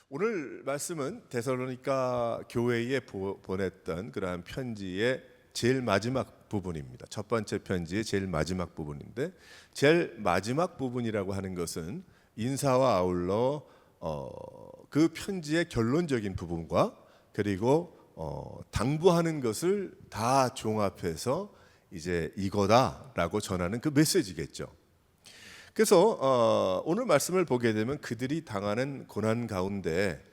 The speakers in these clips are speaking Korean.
오늘 말씀은 데살로니가 교회에 보냈던 그러한 편지의 제일 마지막 부분입니다. 첫 번째 편지의 제일 마지막 부분인데, 제일 마지막 부분이라고 하는 것은 인사와 아울러 그 편지의 결론적인 부분과 그리고 당부하는 것을 다 종합해서 이제 이거다라고 전하는 그 메시지겠죠. 그래서 오늘 말씀을 보게 되면 그들이 당하는 고난 가운데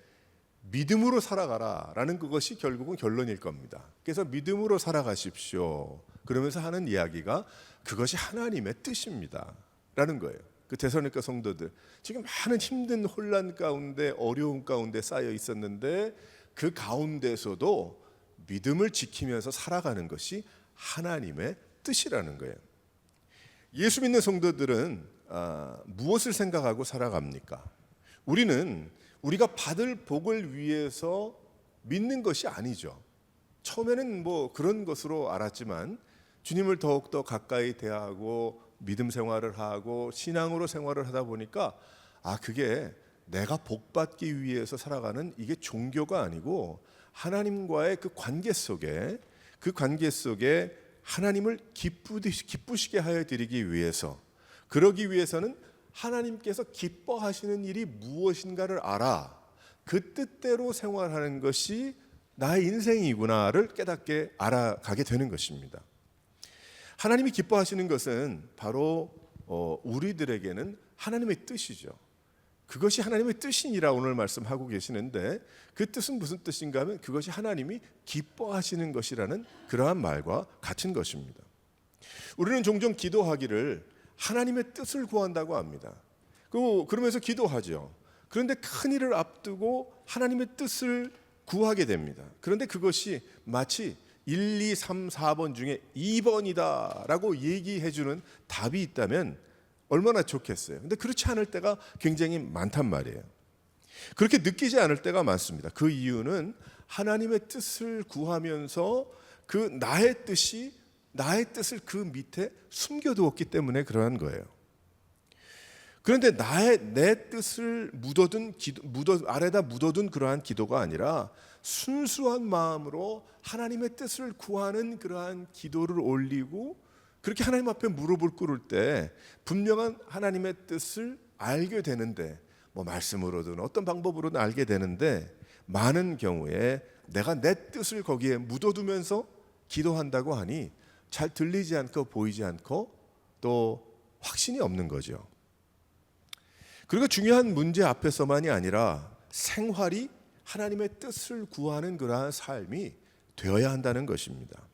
믿음으로 살아가라라는 그것이 결국은 결론일 겁니다. 그래서 믿음으로 살아가십시오. 그러면서 하는 이야기가 그것이 하나님의 뜻입니다 라는 거예요. 그 데살로니가 성도들 지금 많은 힘든 혼란 가운데 어려움 가운데 쌓여 있었는데 그 가운데서도 믿음을 지키면서 살아가는 것이 하나님의 뜻이라는 거예요. 예수 믿는 성도들은 무엇을 생각하고 살아갑니까? 우리는 우리가 받을 복을 위해서 믿는 것이 아니죠. 처음에는 뭐 그런 것으로 알았지만 주님을 더욱더 가까이 대하고 믿음 생활을 하고 신앙으로 생활을 하다 보니까 그게 내가 복 받기 위해서 살아가는 이게 종교가 아니고 하나님과의 그 관계 속에 하나님을 기쁘시게 하여 드리기 위해서, 그러기 위해서는 하나님께서 기뻐하시는 일이 무엇인가를 알아 그 뜻대로 생활하는 것이 나의 인생이구나를 깨닫게 알아가게 되는 것입니다. 하나님이 기뻐하시는 것은 바로 우리들에게는 하나님의 뜻이죠. 그것이 하나님의 뜻이니라 오늘 말씀하고 계시는데, 그 뜻은 무슨 뜻인가 하면 그것이 하나님이 기뻐하시는 것이라는 그러한 말과 같은 것입니다. 우리는 종종 기도하기를 하나님의 뜻을 구한다고 합니다. 그러면서 기도하죠. 그런데 큰 일을 앞두고 하나님의 뜻을 구하게 됩니다. 그런데 그것이 마치 1, 2, 3, 4번 중에 2번이다 라고 얘기해 주는 답이 있다면 얼마나 좋겠어요. 근데 그렇지 않을 때가 굉장히 많단 말이에요. 그렇게 느끼지 않을 때가 많습니다. 그 이유는 하나님의 뜻을 구하면서 나의 뜻을 그 밑에 숨겨두었기 때문에 그러한 거예요. 그런데 내 뜻을 아래다 묻어둔 그러한 기도가 아니라 순수한 마음으로 하나님의 뜻을 구하는 그러한 기도를 올리고, 그렇게 하나님 앞에 무릎을 꿇을 때 분명한 하나님의 뜻을 알게 되는데, 뭐 말씀으로든 어떤 방법으로든 알게 되는데, 많은 경우에 내가 내 뜻을 거기에 묻어두면서 기도한다고 하니 잘 들리지 않고 보이지 않고 또 확신이 없는 거죠. 그리고 중요한 문제 앞에서만이 아니라 생활이 하나님의 뜻을 구하는 그러한 삶이 되어야 한다는 것입니다.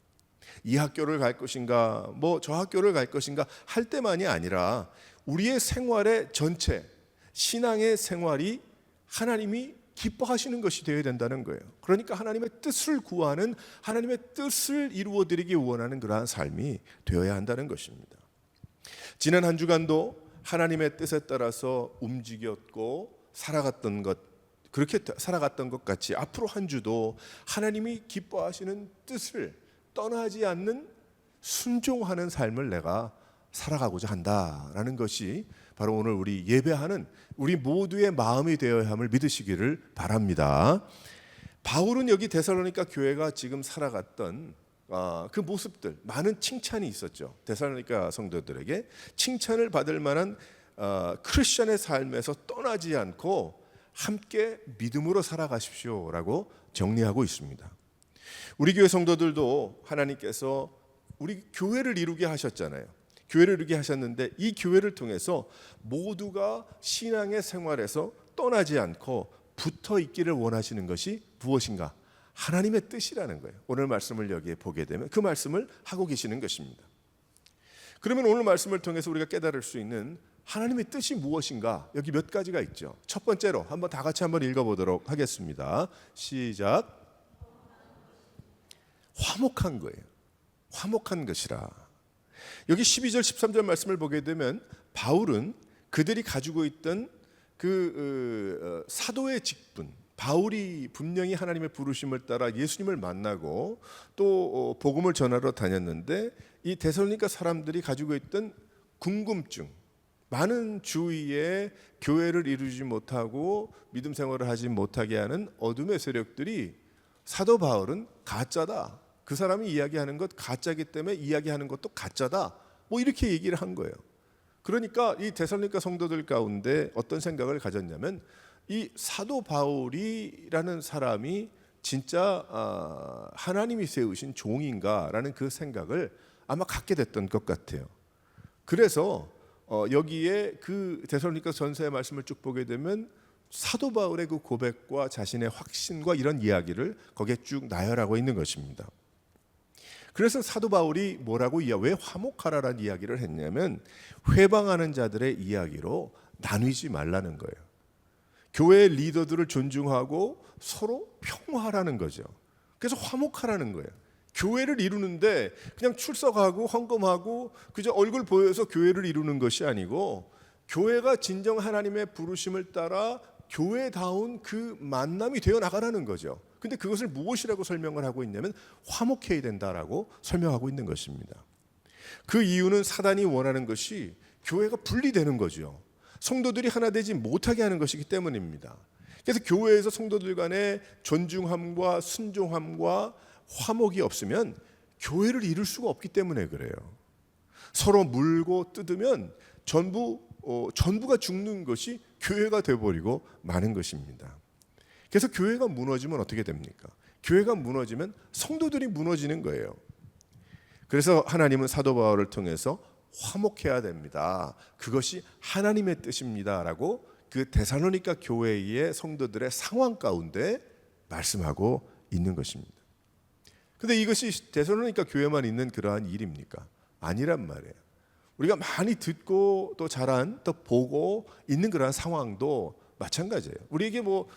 이 학교를 갈 것인가, 뭐 저 학교를 갈 것인가 할 때만이 아니라 우리의 생활의 전체, 신앙의 생활이 하나님이 기뻐하시는 것이 되어야 된다는 거예요. 그러니까 하나님의 뜻을 구하는, 하나님의 뜻을 이루어드리기 원하는 그러한 삶이 되어야 한다는 것입니다. 지난 한 주간도 하나님의 뜻에 따라서 움직였고 그렇게 살아갔던 것 같이 앞으로 한 주도 하나님이 기뻐하시는 뜻을 떠나지 않는 순종하는 삶을 내가 살아가고자 한다라는 것이 바로 오늘 우리 예배하는 우리 모두의 마음이 되어야 함을 믿으시기를 바랍니다. 바울은 여기 데살로니가 교회가 지금 살아갔던 그 모습들, 많은 칭찬이 있었죠. 데살로니가 성도들에게 칭찬을 받을 만한 크리스천의 삶에서 떠나지 않고 함께 믿음으로 살아가십시오라고 정리하고 있습니다. 우리 교회 성도들도 하나님께서 우리 교회를 이루게 하셨잖아요. 교회를 이루게 하셨는데 이 교회를 통해서 모두가 신앙의 생활에서 떠나지 않고 붙어 있기를 원하시는 것이 무엇인가? 하나님의 뜻이라는 거예요. 오늘 말씀을 여기에 보게 되면 그 말씀을 하고 계시는 것입니다. 그러면 오늘 말씀을 통해서 우리가 깨달을 수 있는 하나님의 뜻이 무엇인가? 여기 몇 가지가 있죠. 첫 번째로 다 같이 한번 읽어보도록 하겠습니다. 시작. 화목한 거예요. 화목한 것이라. 여기 12절 13절 말씀을 보게 되면 바울은 그들이 가지고 있던 그 사도의 직분, 바울이 분명히 하나님의 부르심을 따라 예수님을 만나고 또 복음을 전하러 다녔는데 이 데살로니가 사람들이 가지고 있던 궁금증, 많은 주위에 교회를 이루지 못하고 믿음 생활을 하지 못하게 하는 어둠의 세력들이 사도 바울은 가짜다. 그 사람이 이야기하는 것 가짜이기 때문에 이야기하는 것도 가짜다. 뭐 이렇게 얘기를 한 거예요. 그러니까 이 데살로니가 성도들 가운데 어떤 생각을 가졌냐면 이 사도 바울이라는 사람이 진짜 하나님이 세우신 종인가라는 그 생각을 아마 갖게 됐던 것 같아요. 그래서 여기에 그 데살로니가 전서의 말씀을 쭉 보게 되면 사도 바울의 그 고백과 자신의 확신과 이런 이야기를 거기에 쭉 나열하고 있는 것입니다. 그래서 사도 바울이 뭐라고 왜 화목하라라는 이야기를 했냐면 회방하는 자들의 이야기로 나누지 말라는 거예요. 교회의 리더들을 존중하고 서로 평화하라는 거죠. 그래서 화목하라는 거예요. 교회를 이루는데 그냥 출석하고 헌금하고 그저 얼굴 보여서 교회를 이루는 것이 아니고 교회가 진정 하나님의 부르심을 따라 교회다운 그 만남이 되어 나가라는 거죠. 근데 그것을 무엇이라고 설명을 하고 있냐면 화목해야 된다라고 설명하고 있는 것입니다. 그 이유는 사단이 원하는 것이 교회가 분리되는 거죠. 성도들이 하나 되지 못하게 하는 것이기 때문입니다. 그래서 교회에서 성도들 간의 존중함과 순종함과 화목이 없으면 교회를 이룰 수가 없기 때문에 그래요. 서로 물고 뜯으면 전부가 죽는 것이 교회가 되어버리고 마는 것입니다. 그래서 교회가 무너지면 어떻게 됩니까? 교회가 무너지면 성도들이 무너지는 거예요. 그래서 하나님은 사도 바울을 통해서 화목해야 됩니다. 그것이 하나님의 뜻입니다라고 그 데살로니가 교회의 성도들의 상황 가운데 말씀하고 있는 것입니다. 근데 이것이 데살로니가 교회만 있는 그러한 일입니까? 아니란 말이에요. 우리가 많이 듣고 또 자란 또 보고 있는 그러한 상황도 마찬가지예요. 우리에게 뭐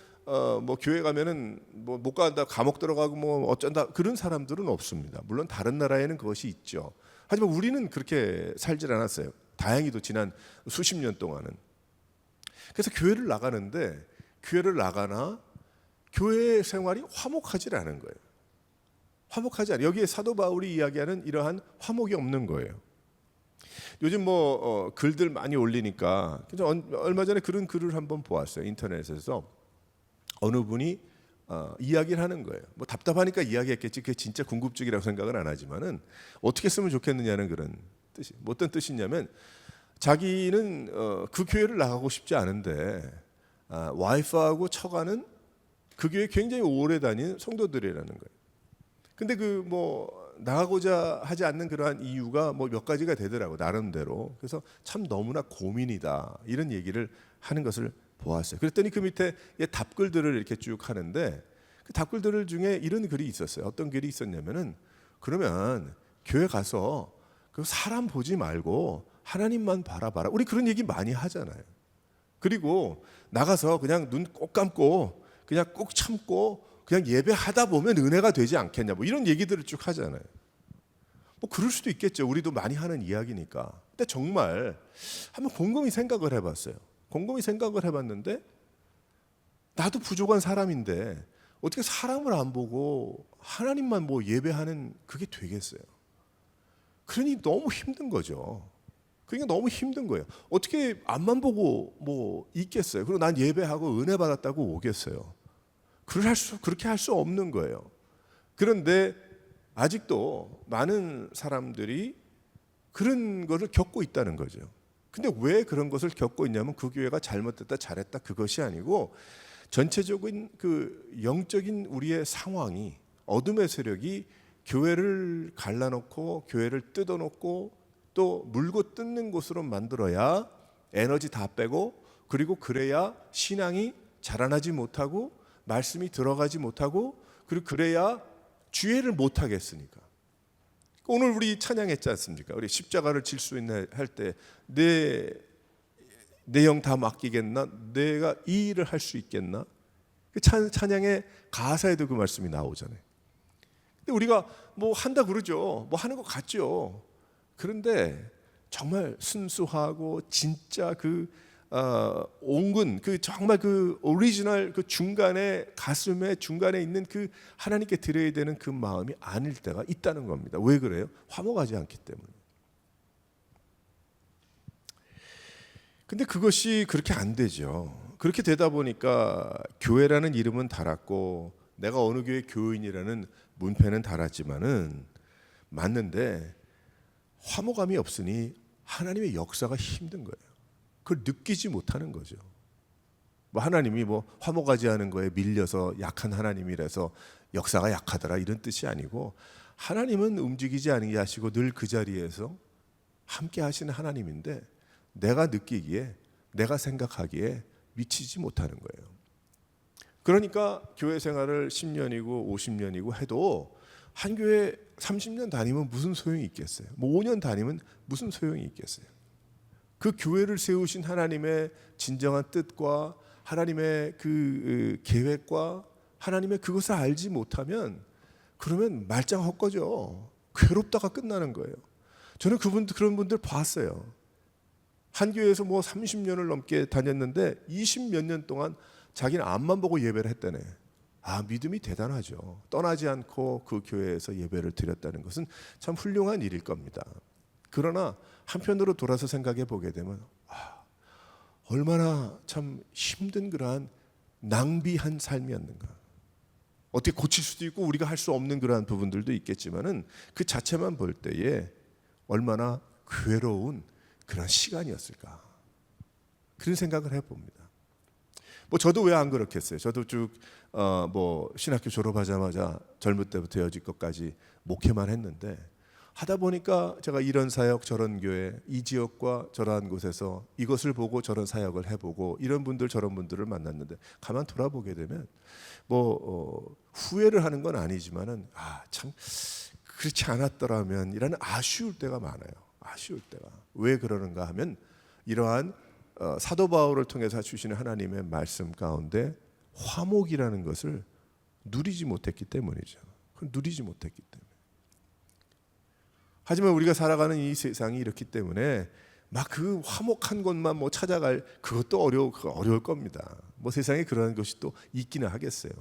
교회 가면은 뭐 못 간다, 감옥 들어가고 뭐 어쩐다 그런 사람들은 없습니다. 물론 다른 나라에는 그것이 있죠. 하지만 우리는 그렇게 살질 않았어요. 다행히도 지난 수십 년 동안은. 그래서 교회를 나가는데 교회를 나가나 교회 생활이 화목하지 않은 거예요. 화목하지 않아요. 여기에 사도 바울이 이야기하는 이러한 화목이 없는 거예요. 요즘 글들 많이 올리니까 얼마 전에 그런 글을 한번 보았어요. 인터넷에서 어느 분이 이야기를 하는 거예요. 뭐 답답하니까 이야기했겠지. 그게 진짜 궁극적이라고 생각은 안 하지만은 어떻게 쓰면 좋겠느냐는 그런 뜻이. 뭐 어떤 뜻이냐면 자기는 그 교회를 나가고 싶지 않은데 와이프하고 처가는 그 교회 굉장히 오래 다닌 성도들이라는 거예요. 근데 나가고자 하지 않는 그러한 이유가 몇 가지가 되더라고 나름대로. 그래서 참 너무나 고민이다 이런 얘기를 하는 것을 보았어요. 그랬더니 그 밑에 답글들을 이렇게 쭉 하는데 그 답글들 중에 이런 글이 있었어요. 어떤 글이 있었냐면은 그러면 교회 가서 그 사람 보지 말고 하나님만 바라봐라. 우리 그런 얘기 많이 하잖아요. 그리고 나가서 그냥 눈 꼭 감고 그냥 꼭 참고 그냥 예배하다 보면 은혜가 되지 않겠냐. 뭐 이런 얘기들을 쭉 하잖아요. 뭐 그럴 수도 있겠죠. 우리도 많이 하는 이야기니까. 근데 정말 한번 곰곰이 생각을 해봤어요. 곰곰이 생각을 해봤는데 나도 부족한 사람인데 어떻게 사람을 안 보고 하나님만 예배하는 그게 되겠어요? 그러니 너무 힘든 거죠. 그러니까 너무 힘든 거예요. 어떻게 앞만 보고 있겠어요? 그리고 난 예배하고 은혜 받았다고 오겠어요? 그렇게 할 수 없는 거예요. 그런데 아직도 많은 사람들이 그런 것을 겪고 있다는 거죠. 근데 왜 그런 것을 겪고 있냐면 그 교회가 잘못됐다 잘했다 그것이 아니고 전체적인 그 영적인 우리의 상황이 어둠의 세력이 교회를 갈라놓고 교회를 뜯어놓고 또 물고 뜯는 곳으로 만들어야 에너지 다 빼고 그리고 그래야 신앙이 자라나지 못하고 말씀이 들어가지 못하고 그리고 그래야 주의를 못하겠으니까. 오늘 우리 찬양했지 않습니까? 우리 십자가를 질 수 있나 할 때 내 영 다 맡기겠나? 내가 이 일을 할 수 있겠나? 그 찬양의 가사에도 그 말씀이 나오잖아요. 근데 우리가 한다 그러죠. 하는 것 같죠. 그런데 정말 순수하고 진짜 옹근 정말 그 오리지널 그 중간에 가슴에 중간에 있는 그 하나님께 드려야 되는 그 마음이 아닐 때가 있다는 겁니다. 왜 그래요? 화목하지 않기 때문에. 근데 그것이 그렇게 안 되죠. 그렇게 되다 보니까 교회라는 이름은 달았고 내가 어느 교회 교인이라는 문패는 달았지만은 맞는데 화목함이 없으니 하나님의 역사가 힘든 거예요. 그걸 느끼지 못하는 거죠. 뭐 하나님이 뭐 화목하지 않은 거에 밀려서 약한 하나님이라서 역사가 약하더라 이런 뜻이 아니고 하나님은 움직이지 않게 하시고 늘 그 자리에서 함께 하시는 하나님인데 내가 느끼기에 내가 생각하기에 미치지 못하는 거예요. 그러니까 교회 생활을 10년이고 50년이고 해도 한 교회 30년 다니면 무슨 소용이 있겠어요? 뭐 5년 다니면 무슨 소용이 있겠어요? 그 교회를 세우신 하나님의 진정한 뜻과 하나님의 그 계획과 하나님의 그것을 알지 못하면 그러면 말짱 헛거죠. 괴롭다가 끝나는 거예요. 저는 그런 분들 봤어요. 한 교회에서 뭐 30년을 넘게 다녔는데 20몇 년 동안 자기는 앞만 보고 예배를 했다네. 아, 믿음이 대단하죠. 떠나지 않고 그 교회에서 예배를 드렸다는 것은 참 훌륭한 일일 겁니다. 그러나 한편으로 돌아서 생각해 보게 되면 얼마나 참 힘든 그러한 낭비한 삶이었는가. 어떻게 고칠 수도 있고 우리가 할 수 없는 그러한 부분들도 있겠지만은 그 자체만 볼 때에 얼마나 괴로운 그런 시간이었을까. 그런 생각을 해봅니다. 뭐 저도 왜 안 그렇겠어요. 저도 쭉 뭐 신학교 졸업하자마자 젊을 때부터 여지껏까지 목회만 했는데 하다 보니까 제가 이런 사역 저런 교회 이 지역과 저러한 곳에서 이것을 보고 저런 사역을 해보고 이런 분들 저런 분들을 만났는데 가만 돌아보게 되면 뭐 후회를 하는 건 아니지만은 참 그렇지 않았더라면 이라는 아쉬울 때가 많아요. 아쉬울 때가 왜 그러는가 하면 이러한 사도 바울을 통해서 주시는 하나님의 말씀 가운데 화목이라는 것을 누리지 못했기 때문이죠. 누리지 못했기 때문에. 하지만 우리가 살아가는 이 세상이 이렇기 때문에 막 그 화목한 곳만 뭐 찾아갈 그것도 어려울 겁니다. 뭐 세상에 그런 것이 또 있기는 하겠어요.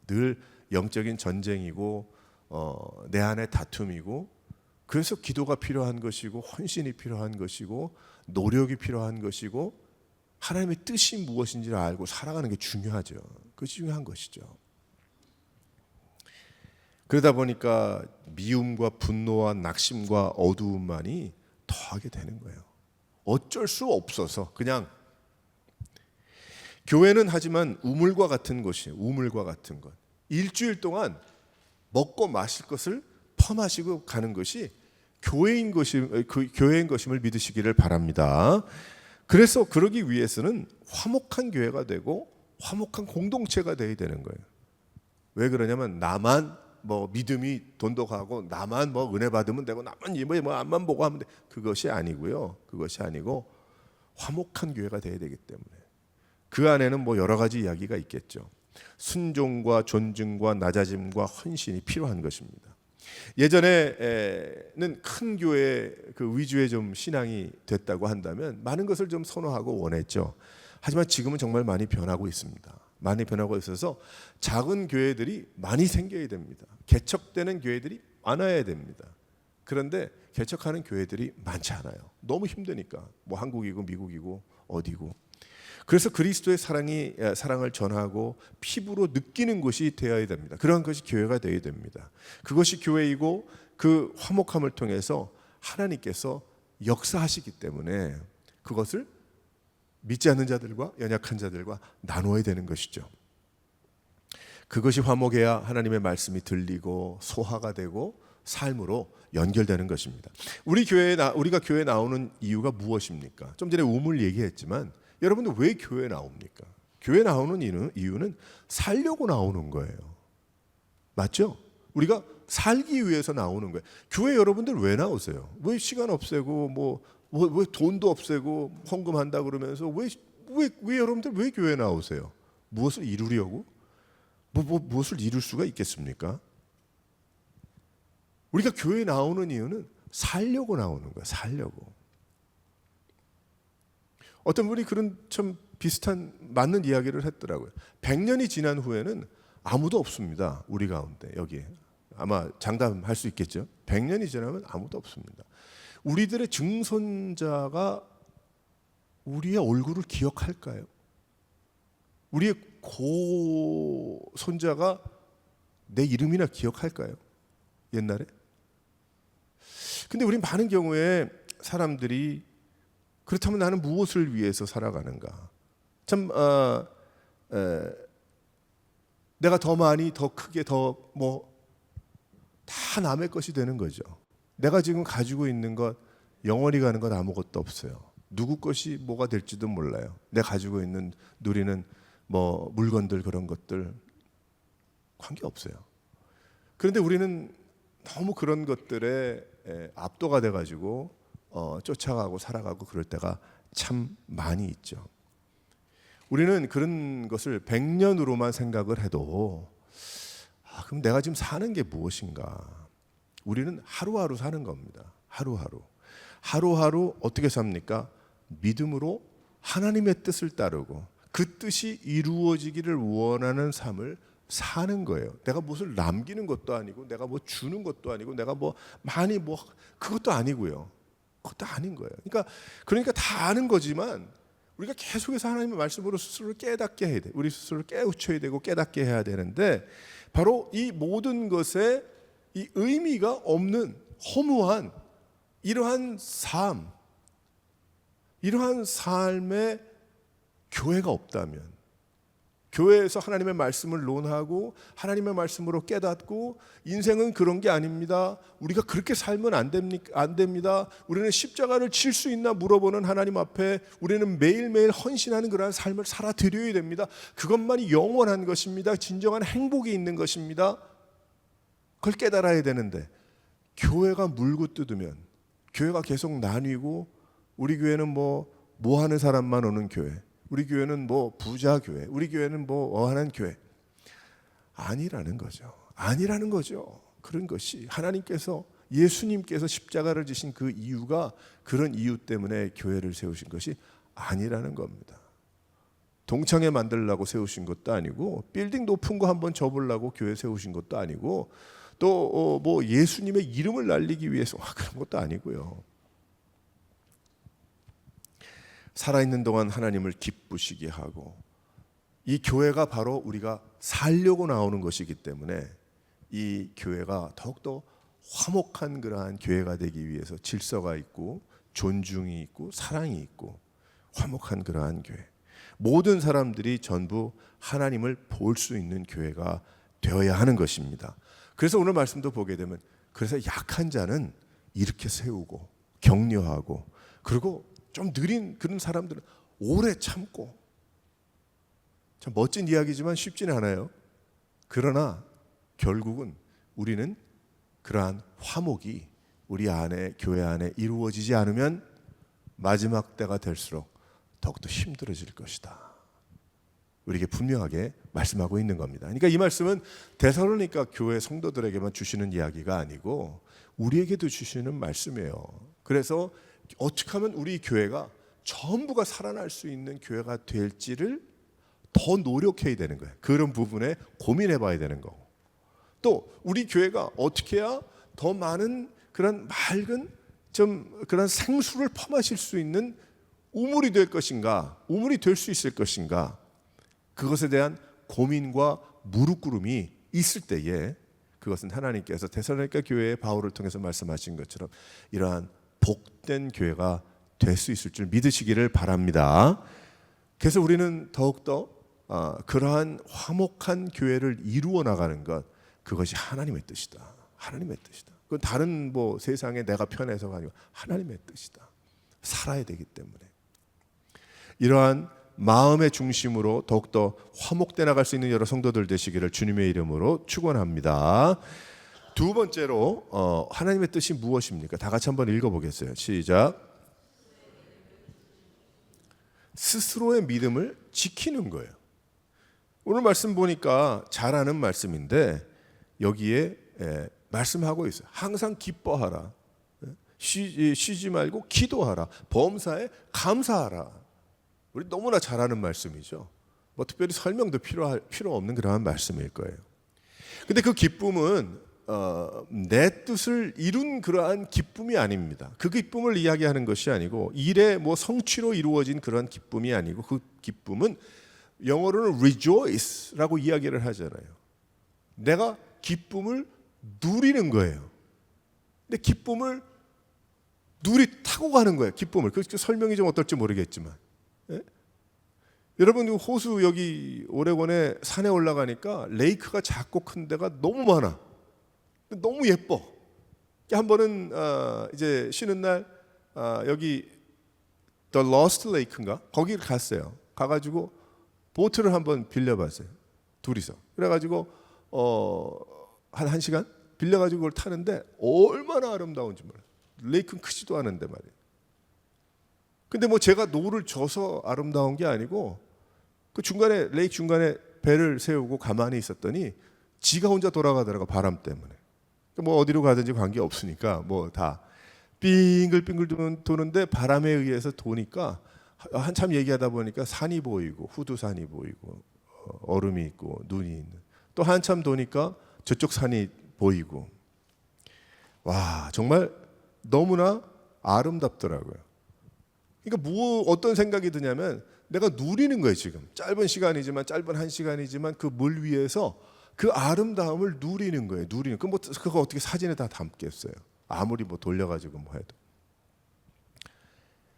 늘 영적인 전쟁이고 내 안에 다툼이고 그래서 기도가 필요한 것이고 헌신이 필요한 것이고 노력이 필요한 것이고 하나님의 뜻이 무엇인지를 알고 살아가는 게 중요하죠. 그것이 중요한 것이죠. 그러다 보니까 미움과 분노와 낙심과 어두움만이 더하게 되는 거예요. 어쩔 수 없어서 그냥 교회는 하지만 우물과 같은 곳이에요. 우물과 같은 것. 일주일 동안 먹고 마실 것을 퍼마시고 가는 것이 교회인 것임을 믿으시기를 바랍니다. 그래서 그러기 위해서는 화목한 교회가 되고 화목한 공동체가 되어야 되는 거예요. 왜 그러냐면 나만 뭐 믿음이 돈독하고 나만 뭐 은혜 받으면 되고 나만 뭐 앞만 보고 하면 돼. 그것이 아니고요. 그것이 아니고 화목한 교회가 되어야 되기 때문에 그 안에는 뭐 여러 가지 이야기가 있겠죠. 순종과 존중과 낮아짐과 헌신이 필요한 것입니다. 예전에는 큰 교회 그 위주의 좀 신앙이 됐다고 한다면 많은 것을 좀 선호하고 원했죠. 하지만 지금은 정말 많이 변하고 있습니다. 많이 변하고 있어서 작은 교회들이 많이 생겨야 됩니다. 개척되는 교회들이 많아야 됩니다. 그런데 개척하는 교회들이 많지 않아요. 너무 힘드니까 뭐 한국이고 미국이고 어디고. 그래서 그리스도의 사랑을 전하고 피부로 느끼는 곳이 되어야 됩니다. 그러한 것이 교회가 되어야 됩니다. 그것이 교회이고 그 화목함을 통해서 하나님께서 역사하시기 때문에 그것을 믿지 않는 자들과 연약한 자들과 나누어야 되는 것이죠. 그것이 화목해야 하나님의 말씀이 들리고 소화가 되고 삶으로 연결되는 것입니다. 우리가 교회에 나오는 이유가 무엇입니까? 좀 전에 우물 얘기했지만 여러분들 왜 교회에 나옵니까? 교회 나오는 이유는 살려고 나오는 거예요. 맞죠? 우리가 살기 위해서 나오는 거예요. 교회 여러분들 왜 나오세요? 왜 시간 없애고 왜 돈도 없애고 헌금한다 그러면서 왜 여러분들 왜 교회 나오세요? 무엇을 이루려고? 무엇을 이룰 수가 있겠습니까? 우리가 교회에 나오는 이유는 살려고 나오는 거예요. 살려고. 어떤 분이 그런 참 비슷한 맞는 이야기를 했더라고요. 100년이 지난 후에는 아무도 없습니다. 우리 가운데 여기에. 아마 장담할 수 있겠죠. 100년이 지나면 아무도 없습니다. 우리들의 증손자가 우리의 얼굴을 기억할까요? 우리의 고손자가 내 이름이나 기억할까요? 옛날에? 근데 우린 많은 경우에 사람들이 그렇다면 나는 무엇을 위해서 살아가는가? 참 내가 더 많이, 더 크게, 더 다 남의 것이 되는 거죠. 내가 지금 가지고 있는 것, 영원히 가는 것 아무것도 없어요. 누구 것이 뭐가 될지도 몰라요. 내가 가지고 있는 누리는 물건들, 그런 것들 관계없어요. 그런데 우리는 너무 그런 것들에 압도가 돼가지고 쫓아가고 살아가고 그럴 때가 참 많이 있죠. 우리는 그런 것을 100년으로만 생각을 해도 그럼 내가 지금 사는 게 무엇인가? 우리는 하루하루 사는 겁니다. 하루하루 어떻게 삽니까? 믿음으로 하나님의 뜻을 따르고 그 뜻이 이루어지기를 원하는 삶을 사는 거예요. 내가 무엇을 남기는 것도 아니고, 내가 뭐 주는 것도 아니고, 내가 많이 그것도 아니고요. 그것도 아닌 거예요. 그러니까 다 아는 거지만 우리가 계속해서 하나님의 말씀으로 스스로를 깨닫게 해야 돼. 우리 스스로를 깨우쳐야 되고 깨닫게 해야 되는데, 바로 이 모든 것에 이 의미가 없는 허무한 이러한 삶에 교회가 없다면, 교회에서 하나님의 말씀을 논하고 하나님의 말씀으로 깨닫고 인생은 그런 게 아닙니다, 우리가 그렇게 살면 안 됩니다, 우리는 십자가를 칠 수 있나 물어보는 하나님 앞에 우리는 매일매일 헌신하는 그러한 삶을 살아드려야 됩니다, 그것만이 영원한 것입니다, 진정한 행복이 있는 것입니다, 그걸 깨달아야 되는데, 교회가 물고 뜯으면, 교회가 계속 나뉘고, 우리 교회는 뭐 하는 사람만 오는 교회, 우리 교회는 부자 교회, 우리 교회는 하는 교회, 아니라는 거죠. 그런 것이 하나님께서, 예수님께서 십자가를 지신 그 이유가 그런 이유 때문에 교회를 세우신 것이 아니라는 겁니다. 동창회 만들려고 세우신 것도 아니고, 빌딩 높은 거 한번 접으려고 교회 세우신 것도 아니고, 또 예수님의 이름을 날리기 위해서 그런 것도 아니고요. 살아있는 동안 하나님을 기쁘시게 하고, 이 교회가 바로 우리가 살려고 나오는 것이기 때문에 이 교회가 더욱더 화목한 그러한 교회가 되기 위해서 질서가 있고 존중이 있고 사랑이 있고 화목한 그러한 교회, 모든 사람들이 전부 하나님을 볼 수 있는 교회가 되어야 하는 것입니다. 그래서 오늘 말씀도 보게 되면, 그래서 약한 자는 이렇게 세우고 격려하고, 그리고 좀 느린 그런 사람들은 오래 참고. 참 멋진 이야기지만 쉽지는 않아요. 그러나 결국은 우리는 그러한 화목이 우리 안에, 교회 안에 이루어지지 않으면 마지막 때가 될수록 더욱더 힘들어질 것이다, 우리에게 분명하게 말씀하고 있는 겁니다. 그러니까 이 말씀은 데살로니가 교회 성도들에게만 주시는 이야기가 아니고 우리에게도 주시는 말씀이에요. 그래서 어떻게 하면 우리 교회가 전부가 살아날 수 있는 교회가 될지를 더 노력해야 되는 거예요. 그런 부분에 고민해 봐야 되는 거고, 또 우리 교회가 어떻게 해야 더 많은 그런 맑은 그런 생수를 퍼마실 수 있는 우물이 될 것인가, 우물이 될 수 있을 것인가, 그것에 대한 고민과 무릎꿇음이 있을 때에, 그것은 하나님께서 데살로니가 교회의 바울을 통해서 말씀하신 것처럼 이러한 복된 교회가 될 수 있을 줄 믿으시기를 바랍니다. 그래서 우리는 더욱더 그러한 화목한 교회를 이루어 나가는 것, 그것이 하나님의 뜻이다. 그건 다른 세상에 내가 편해서가 아니고 하나님의 뜻이다. 살아야 되기 때문에 이러한 마음의 중심으로 더욱더 화목돼 나갈 수 있는 여러 성도들 되시기를 주님의 이름으로 축원합니다. 두 번째로 하나님의 뜻이 무엇입니까? 다 같이 한번 읽어보겠어요. 시작. 스스로의 믿음을 지키는 거예요. 오늘 말씀 보니까 잘 아는 말씀인데 여기에 말씀하고 있어요. 항상 기뻐하라, 쉬지 말고 기도하라, 범사에 감사하라. 우리 너무나 잘 아는 말씀이죠. 특별히 설명도 필요 없는 그러한 말씀일 거예요. 근데 그 기쁨은 내 뜻을 이룬 그러한 기쁨이 아닙니다. 그 기쁨을 이야기하는 것이 아니고 일의 뭐 성취로 이루어진 그런 기쁨이 아니고 그 기쁨은 영어로는 rejoice라고 이야기를 하잖아요. 내가 기쁨을 누리는 거예요. 근데 기쁨을 타고 가는 거예요. 기쁨을. 그 설명이 좀 어떨지 모르겠지만, 예? 여러분 호수 여기 오레곤에 산에 올라가니까 레이크가 작고 큰 데가 너무 많아. 너무 예뻐. 한 번은 이제 쉬는 날 여기 The Lost Lake인가 거기를 갔어요. 가가지고 보트를 한번 빌려봤어요. 둘이서. 그래가지고 한 1시간 빌려가지고 그걸 타는데 얼마나 아름다운지 몰라요. 레이크는 크지도 않은데 말이에요. 근데 뭐 제가 노를 져서 아름다운 게 아니고 그 중간에 레이크 중간에 배를 세우고 가만히 있었더니 지가 혼자 돌아가더라고, 바람 때문에. 뭐 어디로 가든지 관계 없으니까 뭐 다 빙글빙글 도는데 바람에 의해서 도니까 한참 얘기하다 보니까 산이 보이고 후두산이 보이고 얼음이 있고 눈이 있는, 또 한참 도니까 저쪽 산이 보이고, 와 정말 너무나 아름답더라고요. 그러니까 어떤 생각이 드냐면 내가 누리는 거예요. 지금 짧은 시간이지만, 짧은 1시간이지만 그 물 위에서 그 아름다움을 누리는 거예요. 누리는. 그거 어떻게 사진에 다 담겠어요? 아무리 뭐 돌려가지고 뭐 해도.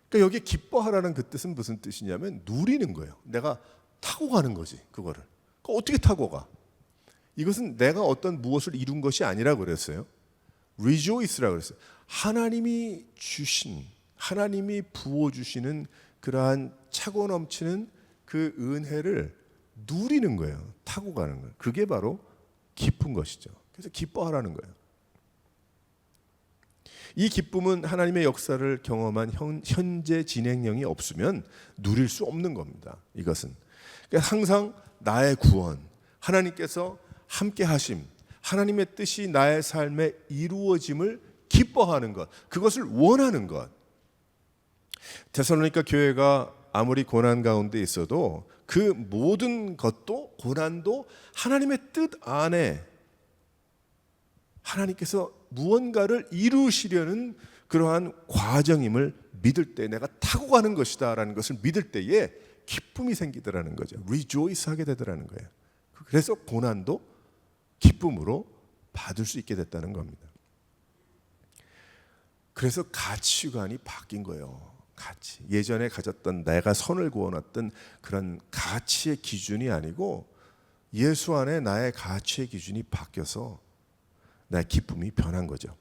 그러니까 여기 기뻐하라는 그 뜻은 무슨 뜻이냐면 누리는 거예요. 내가 타고 가는 거지 그거를. 어떻게 타고 가? 이것은 내가 어떤 무엇을 이룬 것이 아니라고 그랬어요. rejoice라고 그랬어요. 하나님이 주신, 하나님이 부어주시는 그러한 차고 넘치는 그 은혜를 누리는 거예요. 타고 가는 거예요. 그게 바로 기쁜 것이죠. 그래서 기뻐하라는 거예요. 이 기쁨은 하나님의 역사를 경험한 현재 진행형이 없으면 누릴 수 없는 겁니다. 이것은 그러니까 항상 나의 구원, 하나님께서 함께 하심, 하나님의 뜻이 나의 삶에 이루어짐을 기뻐하는 것, 그것을 원하는 것. 데살로니가 교회가 아무리 고난 가운데 있어도 그 모든 것도, 고난도 하나님의 뜻 안에 하나님께서 무언가를 이루시려는 그러한 과정임을 믿을 때, 내가 타고 가는 것이다 라는 것을 믿을 때에 기쁨이 생기더라는 거죠. rejoice 하게 되더라는 거예요. 그래서 고난도 기쁨으로 받을 수 있게 됐다는 겁니다. 그래서 가치관이 바뀐 거예요. 가치. 예전에 가졌던 내가 선을 그어놨던 그런 가치의 기준이 아니고 예수 안에 나의 가치의 기준이 바뀌어서 나의 기쁨이 변한 거죠.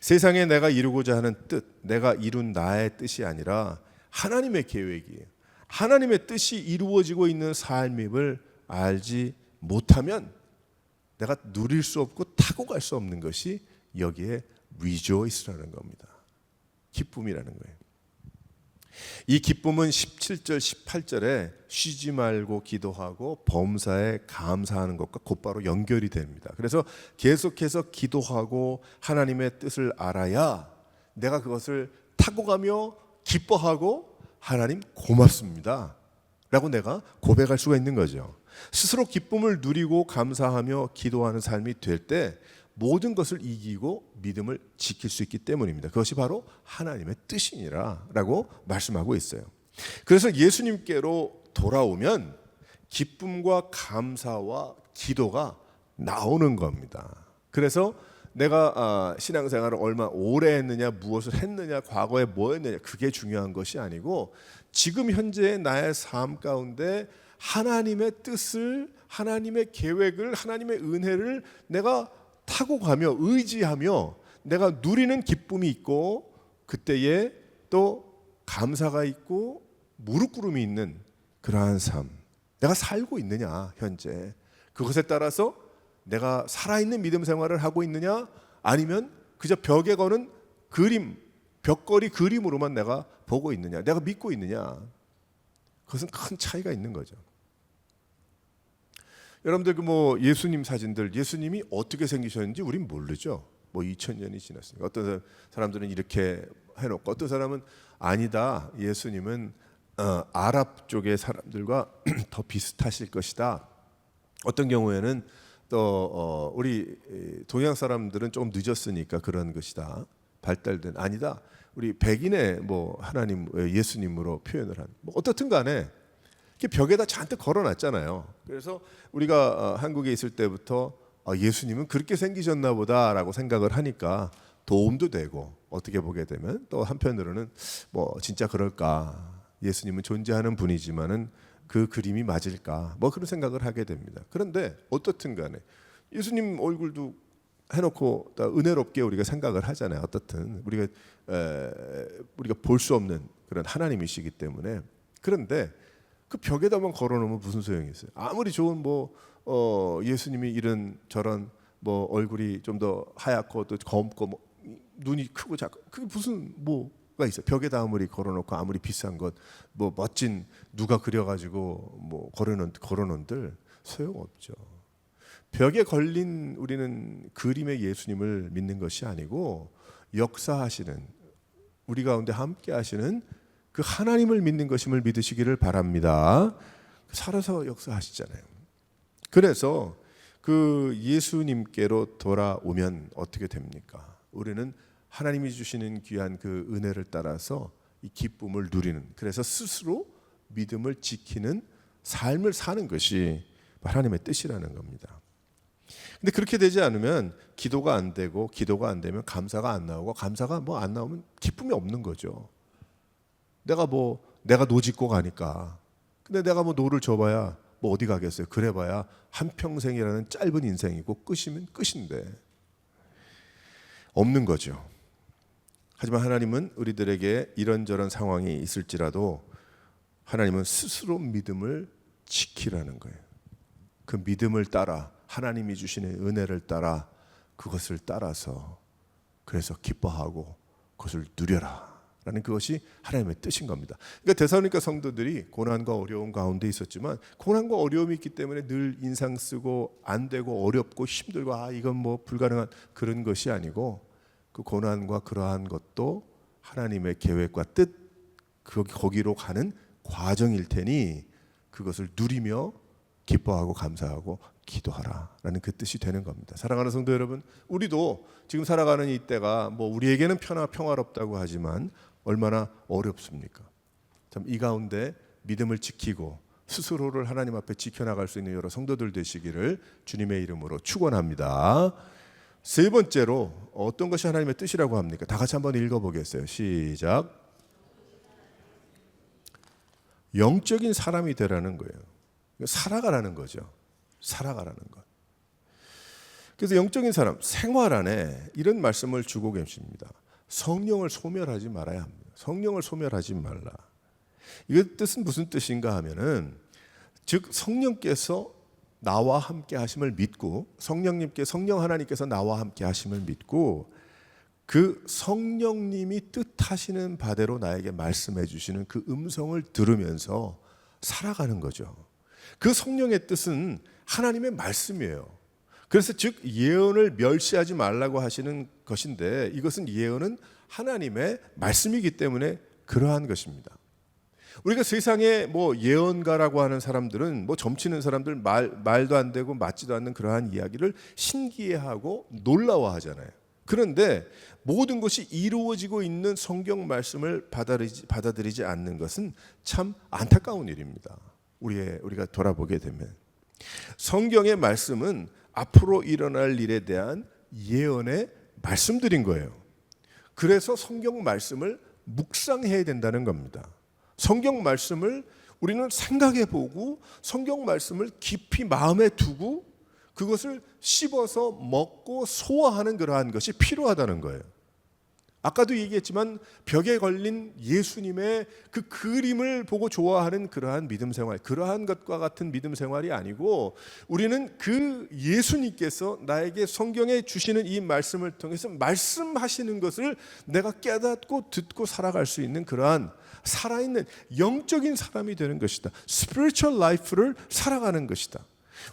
세상에 내가 이루고자 하는 뜻, 내가 이룬 나의 뜻이 아니라 하나님의 계획이에요. 하나님의 뜻이 이루어지고 있는 삶임을 알지 못하면 내가 누릴 수 없고 타고 갈 수 없는 것이 여기에 rejoice라는 겁니다. 기쁨이라는 거예요. 이 기쁨은 17절, 18절에 쉬지 말고 기도하고 범사에 감사하는 것과 곧바로 연결이 됩니다. 그래서 계속해서 기도하고 하나님의 뜻을 알아야 내가 그것을 타고 가며 기뻐하고 하나님 고맙습니다 라고 내가 고백할 수가 있는 거죠. 스스로 기쁨을 누리고 감사하며 기도하는 삶이 될 때 모든 것을 이기고 믿음을 지킬 수 있기 때문입니다. 그것이 바로 하나님의 뜻이니라 라고 말씀하고 있어요. 그래서 예수님께로 돌아오면 기쁨과 감사와 기도가 나오는 겁니다. 그래서 내가 신앙생활을 얼마 오래 했느냐, 무엇을 했느냐, 과거에 뭐 했느냐, 그게 중요한 것이 아니고 지금 현재의 나의 삶 가운데 하나님의 뜻을, 하나님의 계획을, 하나님의 은혜를 내가 타고 가며 의지하며 내가 누리는 기쁨이 있고 그때에 또 감사가 있고 무릎 꿇음이 있는 그러한 삶, 내가 살고 있느냐 현재, 그것에 따라서 내가 살아있는 믿음 생활을 하고 있느냐 아니면 그저 벽에 거는 그림, 벽걸이 그림으로만 내가 보고 있느냐, 내가 믿고 있느냐, 그것은 큰 차이가 있는 거죠. 여러분들 뭐 예수님 사진들, 예수님이 어떻게 생기셨는지 우린 모르죠. 뭐 2000년이 지났으니까. 어떤 사람들은 이렇게 해놓고 어떤 사람은 아니다, 예수님은 아랍 쪽의 사람들과 더 비슷하실 것이다. 어떤 경우에는 또 우리 동양 사람들은 조금 늦었으니까 그런 것이다. 발달된 아니다. 우리 백인의 뭐 하나님 예수님으로 표현을 한 뭐 어떻든 간에 벽에다 잔뜩 걸어놨잖아요. 그래서 우리가 한국에 있을 때부터 예수님은 그렇게 생기셨나 보다라고 생각을 하니까 도움도 되고 어떻게 보게 되면 또 한편으로는 뭐 진짜 그럴까? 예수님은 존재하는 분이지만은 그 그림이 맞을까? 뭐 그런 생각을 하게 됩니다. 그런데 어떻든 간에 예수님 얼굴도 해놓고 은혜롭게 우리가 생각을 하잖아요. 어떻든 우리가 볼 수 없는 그런 하나님이시기 때문에. 그런데 그 벽에다만 걸어놓으면 무슨 소용이 있어요? 아무리 좋은 뭐 예수님이 이런 저런 뭐 얼굴이 좀 더 하얗고 또 검고 뭐 눈이 크고 작고 그게 무슨 뭐가 있어요? 벽에다 아무리 걸어놓고 아무리 비싼 것 뭐 멋진 누가 그려가지고 뭐 걸어놓은들 소용없죠. 벽에 걸린 우리는 그림의 예수님을 믿는 것이 아니고 역사하시는 우리 가운데 함께 하시는 그 하나님을 믿는 것임을 믿으시기를 바랍니다. 살아서 역사하시잖아요. 그래서 그 예수님께로 돌아오면 어떻게 됩니까? 우리는 하나님이 주시는 귀한 그 은혜를 따라서 이 기쁨을 누리는, 그래서 스스로 믿음을 지키는 삶을 사는 것이 하나님의 뜻이라는 겁니다. 근데 그렇게 되지 않으면 기도가 안 되고, 기도가 안 되면 감사가 안 나오고, 감사가 뭐 안 나오면 기쁨이 없는 거죠. 내가 노 짓고 가니까, 근데 내가 뭐 노를 줘봐야 뭐 어디 가겠어요. 그래봐야 한평생이라는 짧은 인생이고 끝이면 끝인데 없는 거죠. 하지만 하나님은 우리들에게 이런저런 상황이 있을지라도 하나님은 스스로 믿음을 지키라는 거예요. 그 믿음을 따라, 하나님이 주시는 은혜를 따라, 그것을 따라서 그래서 기뻐하고 그것을 누려라 라는 그것이 하나님의 뜻인 겁니다. 그러니까 데살로니가 성도들이 고난과 어려움 가운데 있었지만, 고난과 어려움이 있기 때문에 늘 인상 쓰고 안 되고 어렵고 힘들고 이건 뭐 불가능한 그런 것이 아니고, 그 고난과 그러한 것도 하나님의 계획과 뜻, 거기로 가는 과정일 테니 그것을 누리며 기뻐하고 감사하고 기도하라라는 그 뜻이 되는 겁니다. 사랑하는 성도 여러분, 우리도 지금 살아가는 이 때가 뭐 우리에게는 평화롭다고 하지만 얼마나 어렵습니까? 참 이 가운데 믿음을 지키고 스스로를 하나님 앞에 지켜나갈 수 있는 여러 성도들 되시기를 주님의 이름으로 축원합니다. 세 번째로 어떤 것이 하나님의 뜻이라고 합니까? 다 같이 한번 읽어보겠어요. 시작. 영적인 사람이 되라는 거예요. 살아가라는 거죠. 살아가라는 것. 그래서 영적인 사람, 생활 안에 이런 말씀을 주고 계십니다. 성령을 소멸하지 말아야 합니다. 성령을 소멸하지 말라. 이 뜻은 무슨 뜻인가 하면은, 즉 성령께서 나와 함께 하심을 믿고, 성령 하나님께서 나와 함께 하심을 믿고, 그 성령님이 뜻하시는 바대로 나에게 말씀해 주시는 그 음성을 들으면서 살아가는 거죠. 그 성령의 뜻은 하나님의 말씀이에요. 그래서 즉 예언을 멸시하지 말라고 하시는 것인데, 이것은 예언은 하나님의 말씀이기 때문에 그러한 것입니다. 우리가 세상에 뭐 예언가라고 하는 사람들은 뭐 점치는 사람들 말도 안 되고 맞지도 않는 그러한 이야기를 신기해하고 놀라워하잖아요. 그런데 모든 것이 이루어지고 있는 성경 말씀을 받아들이지 않는 것은 참 안타까운 일입니다. 우리가 돌아보게 되면 성경의 말씀은 앞으로 일어날 일에 대한 예언의 말씀들인 거예요. 그래서 성경 말씀을 묵상해야 된다는 겁니다. 성경 말씀을 우리는 생각해 보고, 성경 말씀을 깊이 마음에 두고 그것을 씹어서 먹고 소화하는 그러한 것이 필요하다는 거예요. 아까도 얘기했지만 벽에 걸린 예수님의 그 그림을 보고 좋아하는 그러한 믿음 생활, 그러한 것과 같은 믿음 생활이 아니고, 우리는 그 예수님께서 나에게 성경에 주시는 이 말씀을 통해서 말씀하시는 것을 내가 깨닫고 듣고 살아갈 수 있는 그러한 살아있는 영적인 사람이 되는 것이다. spiritual life를 살아가는 것이다.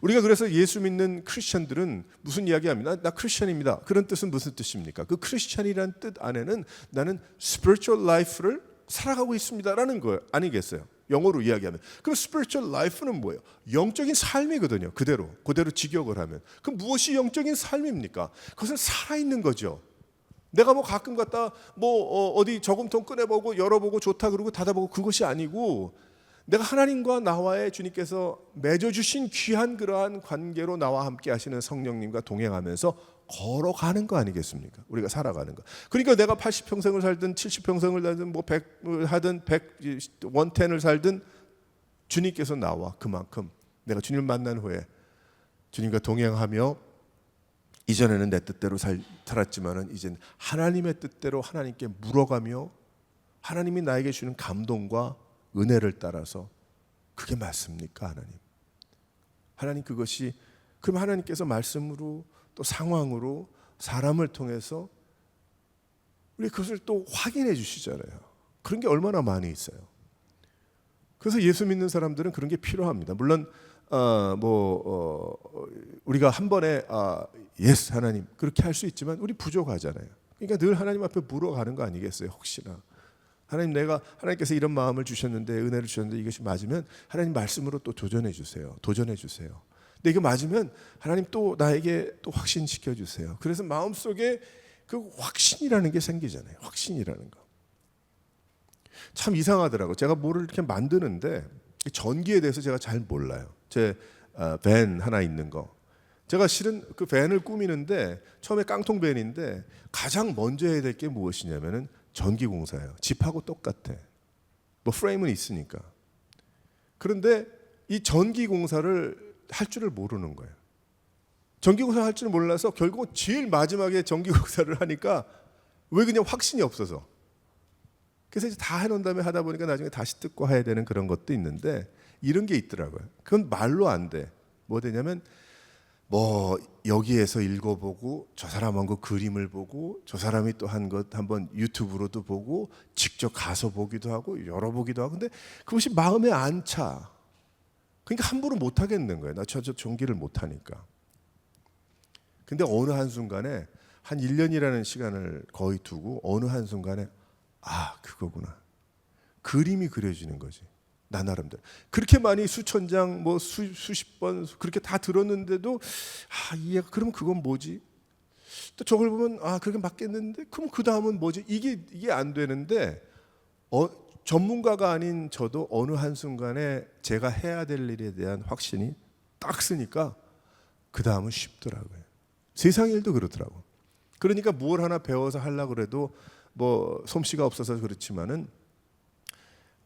우리가 그래서 예수 믿는 크리스천들은 무슨 이야기합니다. 나 크리스천입니다. 그런 뜻은 무슨 뜻입니까? 그 크리스천이라는 뜻 안에는 나는 spiritual life를 살아가고 있습니다라는 거 아니겠어요? 영어로 이야기하면. 그럼 spiritual life는 뭐예요? 영적인 삶이거든요. 그대로 직역을 하면. 그럼 무엇이 영적인 삶입니까? 그것은 살아있는 거죠. 내가 뭐 가끔 갔다 어디 저금통 꺼내보고 열어보고 좋다 그러고 닫아보고 그것이 아니고, 내가 하나님과 나와의 주님께서 맺어주신 귀한 그러한 관계로 나와 함께 하시는 성령님과 동행하면서 걸어가는 거 아니겠습니까? 우리가 살아가는 거. 그러니까 내가 80평생을 살든 70평생을 살든 100을 하든 110을 살든 주님께서 나와 그만큼 내가 주님을 만난 후에 주님과 동행하며, 이전에는 내 뜻대로 살았지만은 이젠 하나님의 뜻대로 하나님께 물어가며 하나님이 나에게 주는 감동과 은혜를 따라서, 그게 맞습니까? 하나님 그것이, 그럼 하나님께서 말씀으로 또 상황으로 사람을 통해서 우리 그것을 또 확인해 주시잖아요. 그런 게 얼마나 많이 있어요. 그래서 예수 믿는 사람들은 그런 게 필요합니다. 물론 우리가 한 번에 예스 하나님 그렇게 할 수 있지만 우리 부족하잖아요. 그러니까 늘 하나님 앞에 물어가는 거 아니겠어요? 혹시나 하나님께서 이런 마음을 주셨는데, 은혜를 주셨는데 이것이 맞으면 하나님 말씀으로 또 도전해 주세요. 근데 이거 맞으면 하나님 또 나에게 또 확신시켜 주세요. 그래서 마음속에 그 확신이라는 게 생기잖아요. 확신이라는 거. 참 이상하더라고요. 제가 뭐를 이렇게 만드는데 전기에 대해서 제가 잘 몰라요. 제 밴 하나 있는 거. 제가 실은 그 밴을 꾸미는데 처음에 깡통 밴인데 가장 먼저 해야 될 게 무엇이냐면은 전기공사예요. 집하고 똑같아. 프레임은 있으니까. 그런데 이 전기공사를 할 줄을 모르는 거예요. 전기공사 할 줄 몰라서 결국 제일 마지막에 전기공사를 하니까 왜 그냥 확신이 없어서. 그래서 이제 다 해놓은 다음에 하다 보니까 나중에 다시 뜯고 해야 되는 그런 것도 있는데, 이런 게 있더라고요. 그건 말로 안 돼. 뭐 되냐면 여기에서 읽어보고 저 사람한 거 그림을 보고 저 사람이 또 한 것 한번 유튜브로도 보고 직접 가서 보기도 하고 열어보기도 하고, 근데 그것이 마음에 안 차. 그러니까 함부로 못 하겠는 거예요. 나 저 전기를 못 하니까. 근데 어느 한순간에 한 1년이라는 시간을 거의 두고 어느 한순간에 그거구나. 그림이 그려지는 거지. 나 나름대로. 그렇게 많이 수천 장, 수십 번 그렇게 다 들었는데도 이해가, 그러면 그건 뭐지? 또 저걸 보면 그렇게 맞겠는데, 그럼 그 다음은 뭐지? 이게 안 되는데, 전문가가 아닌 저도 어느 한순간에 제가 해야 될 일에 대한 확신이 딱 쓰니까 그 다음은 쉽더라고요. 세상 일도 그렇더라고. 그러니까 뭘 하나 배워서 하려고 그래도 솜씨가 없어서 그렇지만은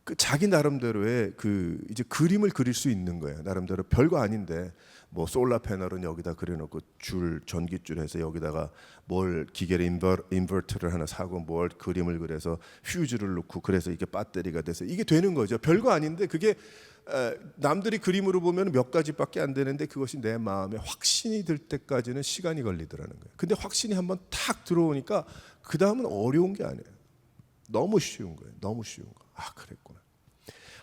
그 자기 나름대로의 이제 그림을 그릴 수 있는 거예요. 나름대로 별거 아닌데 솔라 패널은 여기다 그려놓고 전기줄 해서 여기다가 기계를 인버터를 하나 사고 그림을 그려서 휴즈를 넣고 그래서 이게 배터리가 돼서 이게 되는 거죠. 별거 아닌데 그게 남들이 그림으로 보면 몇 가지밖에 안 되는데 그것이 내 마음에 확신이 들 때까지는 시간이 걸리더라는 거예요. 근데 확신이 한번 탁 들어오니까 그 다음은 어려운 게 아니에요. 너무 쉬운 거예요. 너무 쉬운 거. 그랬구나.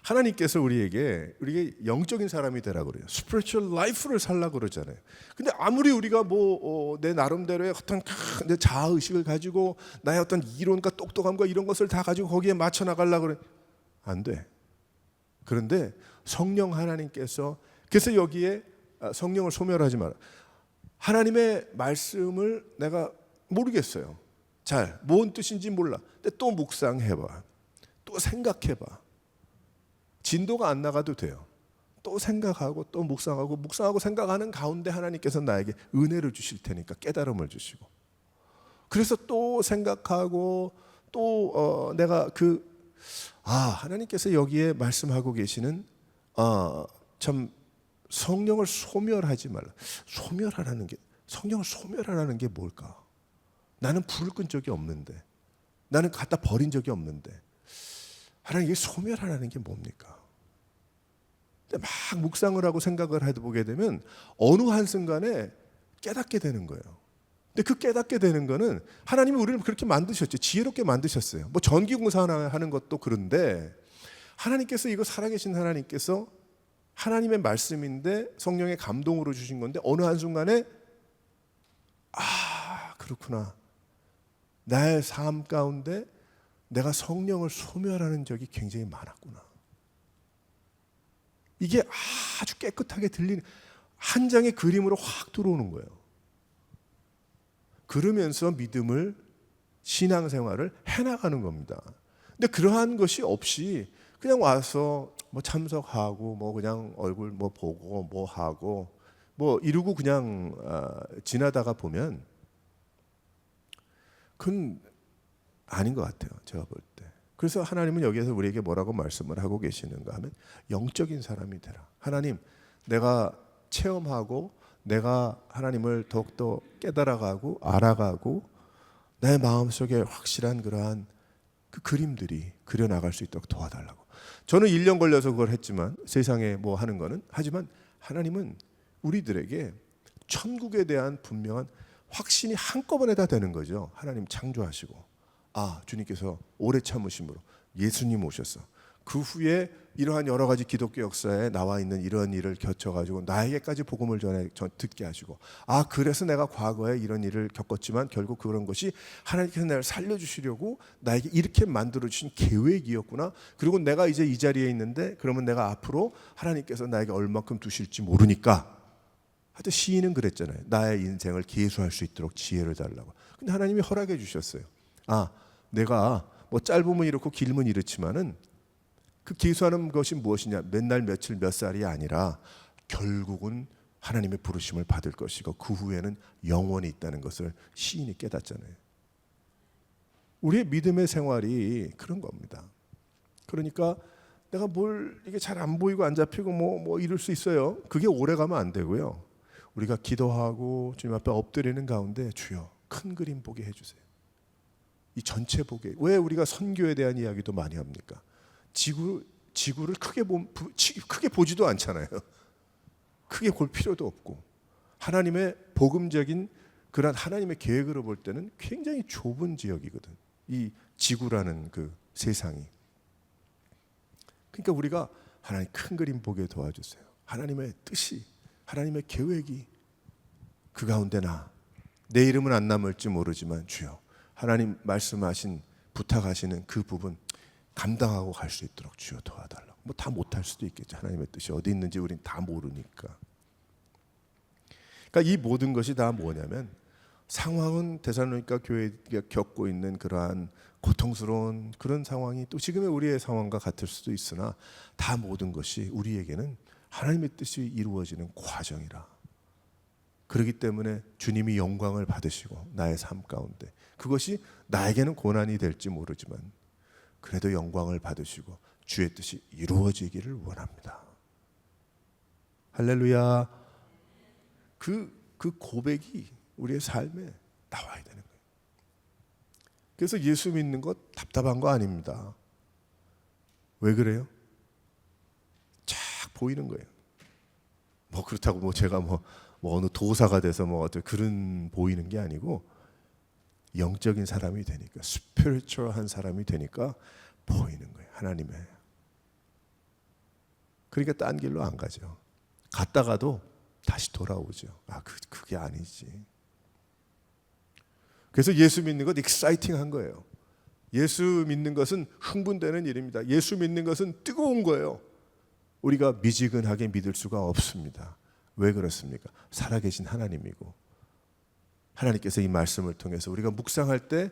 하나님께서 우리에게 영적인 사람이 되라 그래요. spiritual life를 살라고 그러잖아요. 근데 아무리 우리가 내 나름대로의 어떤 내 자아 의식을 가지고 나의 어떤 이론과 똑똑함과 이런 것을 다 가지고 거기에 맞춰 나가려고 그래. 안 돼. 그런데 성령 하나님께서, 그래서 여기에 성령을 소멸하지 마라. 하나님의 말씀을 내가 모르겠어요. 잘 뭔 뜻인지 몰라. 근데 또 묵상해봐. 또 생각해봐. 진도가 안 나가도 돼요. 또 생각하고 또 묵상하고 생각하는 가운데 하나님께서 나에게 은혜를 주실 테니까 깨달음을 주시고, 그래서 또 생각하고 또 내가 하나님께서 여기에 말씀하고 계시는 참 성령을 소멸하지 말라. 성령을 소멸하라는 게 뭘까? 나는 불을 끈 적이 없는데, 나는 갖다 버린 적이 없는데, 하나님, 이게 소멸하라는 게 뭡니까? 막 묵상을 하고 생각을 해보게 되면 어느 한순간에 깨닫게 되는 거예요. 근데 그 깨닫게 되는 거는 하나님이 우리를 그렇게 만드셨죠. 지혜롭게 만드셨어요. 전기공사 하는 것도 그런데 하나님께서, 이거 살아계신 하나님께서 하나님의 말씀인데 성령의 감동으로 주신 건데 어느 한순간에 그렇구나. 나의 삶 가운데 내가 성령을 소멸하는 적이 굉장히 많았구나. 이게 아주 깨끗하게 들리는 한 장의 그림으로 확 들어오는 거예요. 그러면서 믿음을, 신앙생활을 해나가는 겁니다. 근데 그러한 것이 없이 그냥 와서 뭐 참석하고 뭐 그냥 얼굴 뭐 보고 뭐 하고 뭐 이러고 그냥 지나다가 보면 그건 아닌 것 같아요. 제가 볼 때. 그래서 하나님은 여기에서 우리에게 뭐라고 말씀을 하고 계시는가 하면 영적인 사람이 되라. 하나님, 내가 체험하고 내가 하나님을 더욱더 깨달아가고 알아가고 내 마음속에 확실한 그러한 그 그림들이 그려나갈 수 있도록 도와달라고. 저는 1년 걸려서 그걸 했지만 세상에 뭐 하는 거는 하지만 하나님은 우리들에게 천국에 대한 분명한 확신이 한꺼번에 다 되는 거죠. 하나님 창조하시고 주님께서 오래 참으심으로 예수님 오셨어. 그 후에 이러한 여러 가지 기독교 역사에 나와 있는 이런 일을 겪어가지고 나에게까지 복음을 듣게 하시고 그래서 내가 과거에 이런 일을 겪었지만 결국 그런 것이 하나님께서 나를 살려주시려고 나에게 이렇게 만들어주신 계획이었구나. 그리고 내가 이제 이 자리에 있는데 그러면 내가 앞으로 하나님께서 나에게 얼마큼 두실지 모르니까 하여튼 시인은 그랬잖아요. 나의 인생을 계수할 수 있도록 지혜를 달라고. 근데 하나님이 허락해 주셨어요. 내가 뭐 짧으면 이렇고 길면 이렇지만은 그 계수하는 것이 무엇이냐? 맨날 며칠 몇 살이 아니라 결국은 하나님의 부르심을 받을 것이고 그 후에는 영원히 있다는 것을 시인이 깨닫잖아요. 우리의 믿음의 생활이 그런 겁니다. 그러니까 내가 뭘 이게 잘 안 보이고 안 잡히고 뭐 이럴 수 있어요. 그게 오래 가면 안 되고요. 우리가 기도하고 주님 앞에 엎드리는 가운데 주여 큰 그림 보게 해주세요. 이 전체 보게. 왜 우리가 선교에 대한 이야기도 많이 합니까? 지구를 크게 보지도 않잖아요. 크게 볼 필요도 없고 하나님의 복음적인 그런 하나님의 계획으로 볼 때는 굉장히 좁은 지역이거든. 이 지구라는 그 세상이. 그러니까 우리가 하나님 큰 그림 보게 도와주세요. 하나님의 뜻이, 하나님의 계획이 그 가운데 내 이름은 안 남을지 모르지만 주여 하나님 말씀하신 부탁하시는 그 부분 감당하고 갈 수 있도록 주여 도와달라고. 뭐 다 못할 수도 있겠죠. 하나님의 뜻이 어디 있는지 우린 다 모르니까. 그러니까 이 모든 것이 다 뭐냐면 상황은 데살로니가 교회가 겪고 있는 그러한 고통스러운 그런 상황이 또 지금의 우리의 상황과 같을 수도 있으나 다 모든 것이 우리에게는 하나님의 뜻이 이루어지는 과정이라. 그렇기 때문에 주님이 영광을 받으시고 나의 삶 가운데 그것이 나에게는 고난이 될지 모르지만 그래도 영광을 받으시고 주의 뜻이 이루어지기를 원합니다. 할렐루야. 그 고백이 우리의 삶에 나와야 되는 거예요. 그래서 예수 믿는 것 답답한 거 아닙니다. 왜 그래요? 쫙 보이는 거예요. 뭐 그렇다고 뭐 제가 뭐 어느 도사가 돼서 뭐 어떤 그런 보이는 게 아니고 영적인 사람이 되니까 스피리추얼한 사람이 되니까 보이는 거예요. 하나님의. 그러니까 딴 길로 안 가죠. 갔다가도 다시 돌아오죠. 그게 아니지. 그래서 예수 믿는 것 익사이팅한 거예요. 예수 믿는 것은 흥분되는 일입니다. 예수 믿는 것은 뜨거운 거예요. 우리가 미지근하게 믿을 수가 없습니다. 왜 그렇습니까? 살아계신 하나님이고 하나님께서 이 말씀을 통해서 우리가 묵상할 때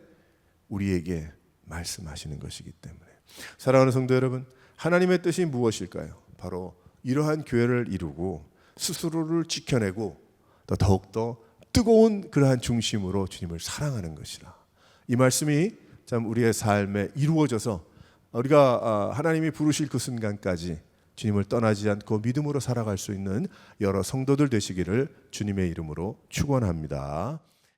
우리에게 말씀하시는 것이기 때문에. 사랑하는 성도 여러분, 하나님의 뜻이 무엇일까요? 바로 이러한 교회를 이루고 스스로를 지켜내고 더욱더 뜨거운 그러한 중심으로 주님을 사랑하는 것이라. 이 말씀이 참 우리의 삶에 이루어져서 우리가 하나님이 부르실 그 순간까지 주님을 떠나지 않고 믿음으로 살아갈 수 있는 여러 성도들 되시기를 주님의 이름으로 축원합니다.